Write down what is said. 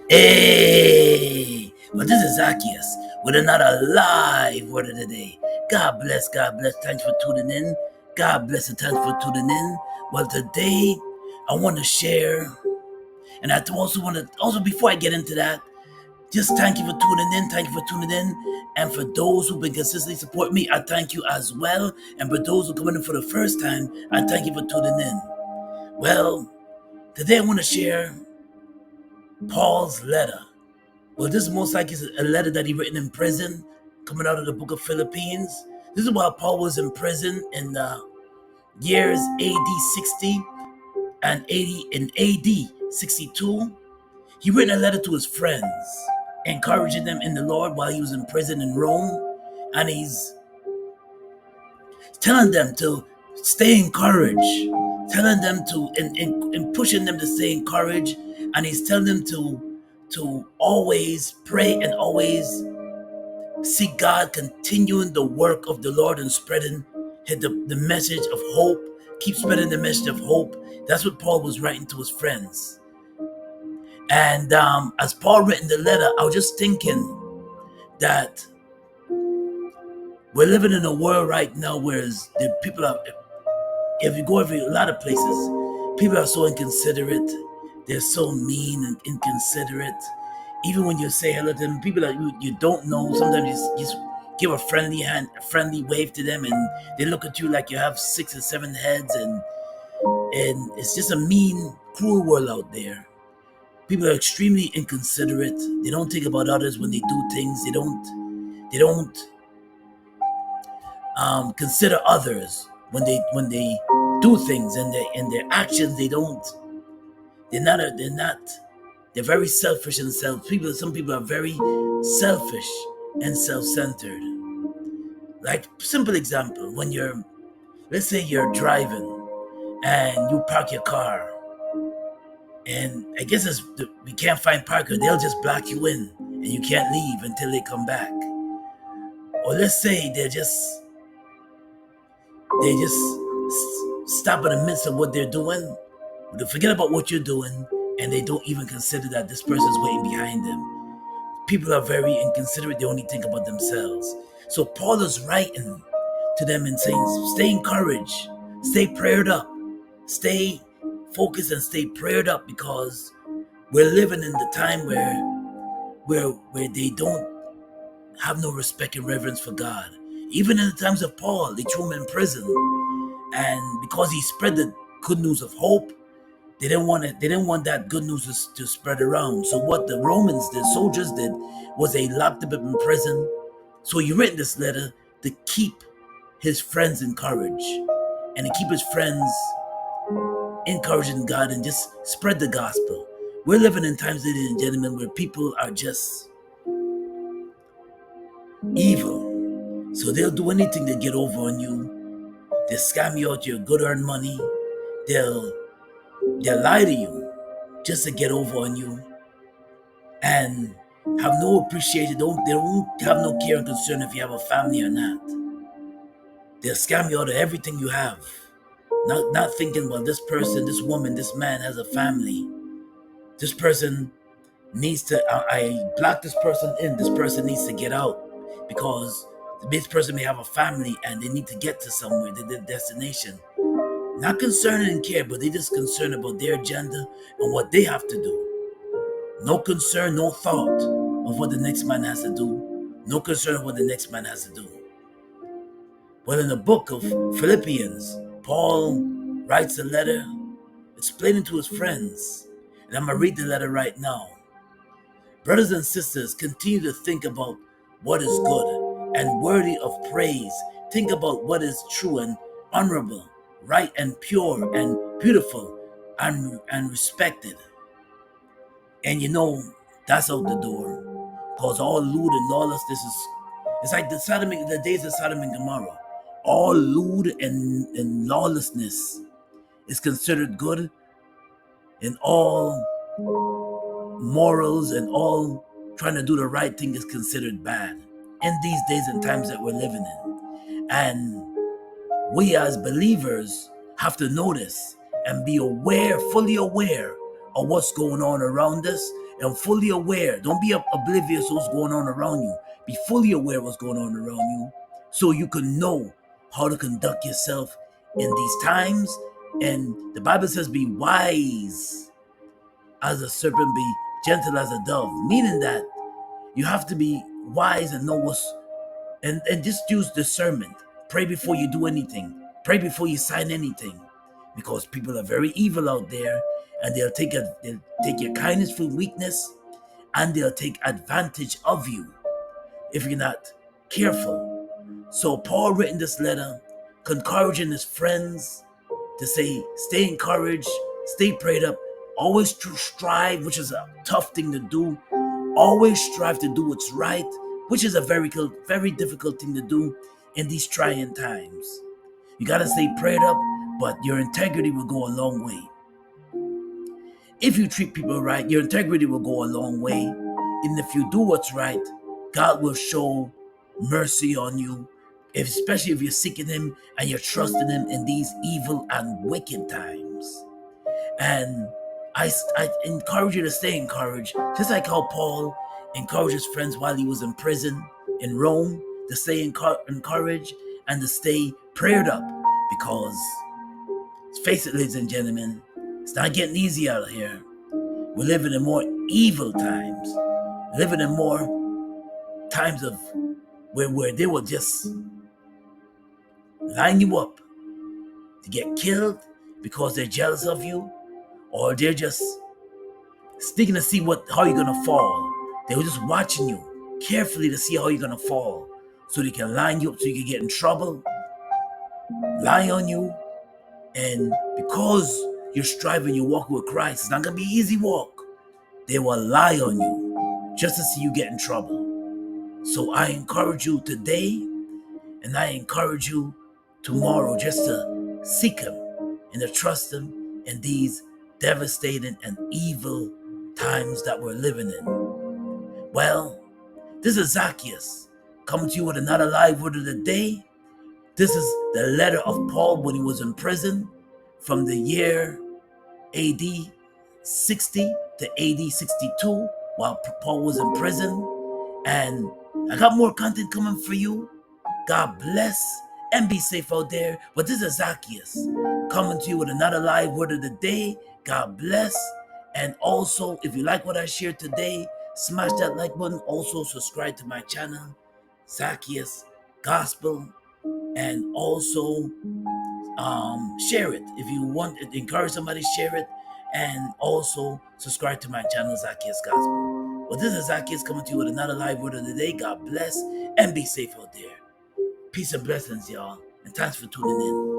Hey, well, this is Zacchaeus with another live word of the day. God bless, God bless. Thanks for tuning in. God bless and thanks for tuning in. Well, today I want to share, and I also want to, also before I get into that, just thank you for tuning in. Thank you for tuning in. And for those who've been consistently supporting me, I thank you as well. And for those who are coming in for the first time, I thank you for tuning in. Well, today I want to share Paul's letter. Well, this most likely is a letter that he written in prison, coming out of the book of Philippines. This is while Paul was in prison in the years AD 60 and 80 in AD 62. He written a letter to his friends, encouraging them in the Lord while he was in prison in Rome, and he's telling them to stay encouraged, telling them to and pushing them to stay encouraged, and he's telling them to always pray and always seek God, continuing the work of the Lord and spreading the message of hope. Keep spreading the message of hope. That's what Paul was writing to his friends. And as Paul written the letter, I was just thinking that we're living in a world right now where the people are, if you go over a lot of places, people are so inconsiderate. They're so mean and inconsiderate. Even when you say hello to them, people that you don't know, sometimes you just give a friendly hand, a friendly wave to them, and they look at you like you have 6 or 7 heads, and it's just a mean, cruel world out there. People are extremely inconsiderate. They don't think about others when they do things. They don't consider others when they do things, and their actions. They're very selfish and some people are very selfish and self-centered. Like, simple example, let's say you're driving and you park your car, and I guess we can't find parker, they'll just block you in and you can't leave until they come back. Or let's say they just stop in the midst of what they're doing. They forget about what you're doing, and they don't even consider that this person is waiting behind them. People are very inconsiderate. They only think about themselves. So Paul is writing to them and saying, stay encouraged, stay prayed up, stay focused and stay prayed up, because we're living in the time where they don't have no respect and reverence for God. Even in the times of Paul, they threw him in prison, and because he spread the good news of hope, they didn't want that good news to spread around. So what the Romans, the soldiers did, was they locked him up in prison. So he written this letter to keep his friends encouraged, and to keep his friends encouraging God and just spread the gospel. We're living in times, ladies and gentlemen, where people are just evil. So they'll do anything to get over on you. They'll scam you out your good earned money. They'll lie to you just to get over on you, and have no appreciation. They don't have no care and concern if you have a family or not. They'll scam you out of everything you have. Not thinking, well, this person, this woman, this man has a family. This person needs to, I block this person in. This person needs to get out, because this person may have a family and they need to get to somewhere, their destination. Not concerned and care, but they just concerned about their agenda and what they have to do. No concern, no thought of what the next man has to do. No concern of what the next man has to do. Well, in the book of Philippians, Paul writes a letter explaining to his friends, and I'm going to read the letter right now. Brothers and sisters, continue to think about what is good and worthy of praise. Think about what is true and honorable, right and pure and beautiful and respected. And that's out the door. Because all lewd and lawlessness it's like the days of Sodom and Gomorrah. All lewd and lawlessness is considered good, and all morals and all trying to do the right thing is considered bad in these days and times that we're living in. And we as believers have to notice and be aware, fully aware of what's going on around us, and fully aware. Don't be oblivious to what's going on around you. Be fully aware of what's going on around you so you can know how to conduct yourself in these times. And the Bible says, be wise as a serpent, be gentle as a dove, meaning that you have to be wise and know what's, and just use discernment. Pray before you do anything. Pray before you sign anything, because people are very evil out there, and they'll take your kindness for weakness, and they'll take advantage of you if you're not careful. So Paul written this letter, encouraging his friends to say, stay encouraged, stay prayed up, always strive, which is a tough thing to do. Always strive to do what's right, which is a very difficult thing to do in these trying times. You gotta stay prayed up, but your integrity will go a long way. If you treat people right, your integrity will go a long way. And if you do what's right, God will show mercy on you, especially if you're seeking Him and you're trusting Him in these evil and wicked times. And I encourage you to stay encouraged, just like how Paul encouraged his friends while he was in prison in Rome, to stay encouraged and to stay prayed up, because let's face it, ladies and gentlemen, it's not getting easy out here. We're living in more evil times, living in more times of where they will just line you up to get killed because they're jealous of you, or they're just sticking to see how you're gonna fall. They were just watching you carefully to see how you're gonna fall, so they can line you up, so you can get in trouble, lie on you. And because you're striving, you're walking with Christ, it's not gonna be an easy walk. They will lie on you just to see you get in trouble. So I encourage you today, and I encourage you tomorrow, just to seek Him and to trust Him in these devastating and evil times that we're living in. Well, this is Zacchaeus coming to you with another live word of the day. This is the letter of Paul when he was in prison from the year AD 60 to AD 62 while Paul was in prison. And I got more content coming for you. God bless and be safe out there. But this is Zacchaeus coming to you with another live word of the day. God bless. And also, if you like what I shared today, smash that like button. Also, subscribe to my channel, Zacchaeus Gospel. And also, share it. If you want to encourage somebody, share it. And also, subscribe to my channel, Zacchaeus Gospel. Well, this is Zacchaeus coming to you with another live word of the day. God bless and be safe out there. Peace and blessings, y'all. And thanks for tuning in.